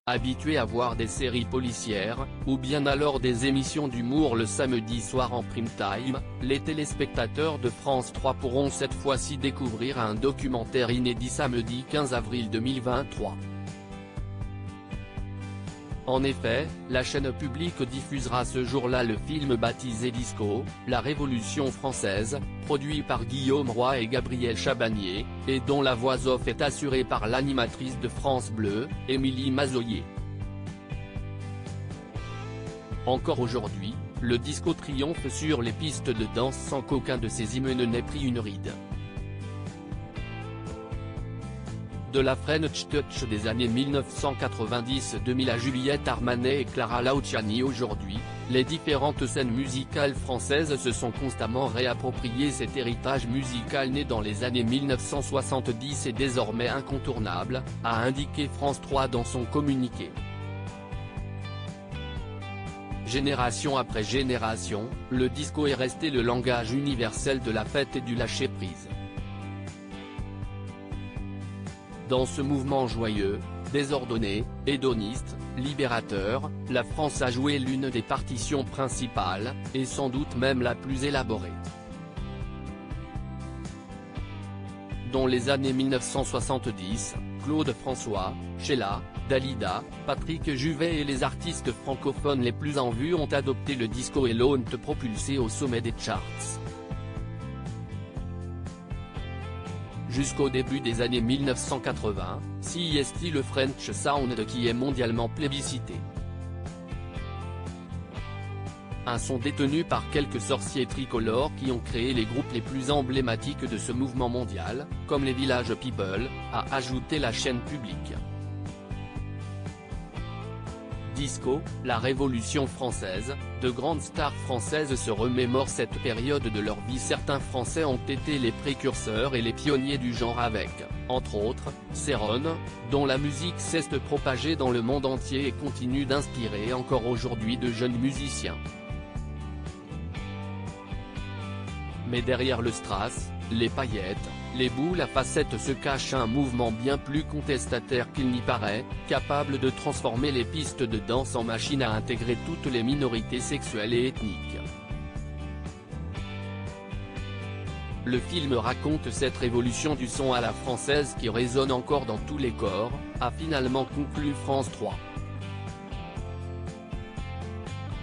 habitués à voir des séries policières, ou bien alors des émissions d'humour le samedi soir en prime time, les téléspectateurs de France 3 pourront cette fois-ci découvrir un documentaire inédit samedi 15 avril 2023. En effet, la chaîne publique diffusera ce jour-là le film baptisé Disco, la Révolution française, produit par Guillaume Roy et Gabriel Chabagnier, et dont la voix off est assurée par l'animatrice de France Bleu, Émilie Mazoyer. Encore aujourd'hui, le disco triomphe sur les pistes de danse sans qu'aucun de ses hymnes n'ait pris une ride. De la French Touch des années 1990-2000 à Juliette Armanet et Clara Luciani aujourd'hui, les différentes scènes musicales françaises se sont constamment réappropriées cet héritage musical né dans les années 1970 et désormais incontournable, a indiqué France 3 dans son communiqué. Génération après génération, le disco est resté le langage universel de la fête et du lâcher-prise. Dans ce mouvement joyeux, désordonné, hédoniste, libérateur, la France a joué l'une des partitions principales, et sans doute même la plus élaborée. Dans les années 1970, Claude François, Sheila, Dalida, Patrick Juvet et les artistes francophones les plus en vue ont adopté le disco et l'ont propulsé au sommet des charts. Jusqu'au début des années 1980, c'est le French Sound qui est mondialement plébiscité. Un son détenu par quelques sorciers tricolores qui ont créé les groupes les plus emblématiques de ce mouvement mondial, comme les Village People, a ajouté la chaîne publique. Disco, la Révolution française, de grandes stars françaises se remémorent cette période de leur vie. Certains Français ont été les précurseurs et les pionniers du genre avec, entre autres, Céron, dont la musique s'est propagée dans le monde entier et continue d'inspirer encore aujourd'hui de jeunes musiciens. Mais derrière le strass, les paillettes, les boules à facettes se cache un mouvement bien plus contestataire qu'il n'y paraît, capable de transformer les pistes de danse en machines à intégrer toutes les minorités sexuelles et ethniques. Le film raconte cette révolution du son à la française qui résonne encore dans tous les corps, a finalement conclu France 3.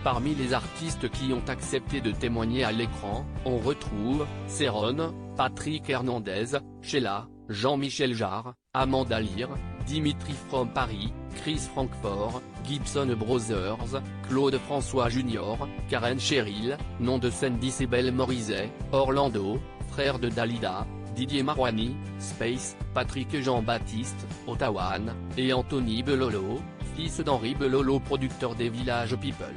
Parmi les artistes qui ont accepté de témoigner à l'écran, on retrouve Céron, Patrick Hernandez, Sheila, Jean-Michel Jarre, Amanda Lear, Dimitri from Paris, Chris Frankfort, Gibson Brothers, Claude François Jr., Karen Cheryl, nom de scène d'Isabelle Morizet, Orlando, frère de Dalida, Didier Marouani, Space, Patrick Jean-Baptiste, Ottawan, et Anthony Belolo, fils d'Henri Belolo, producteur des Village People.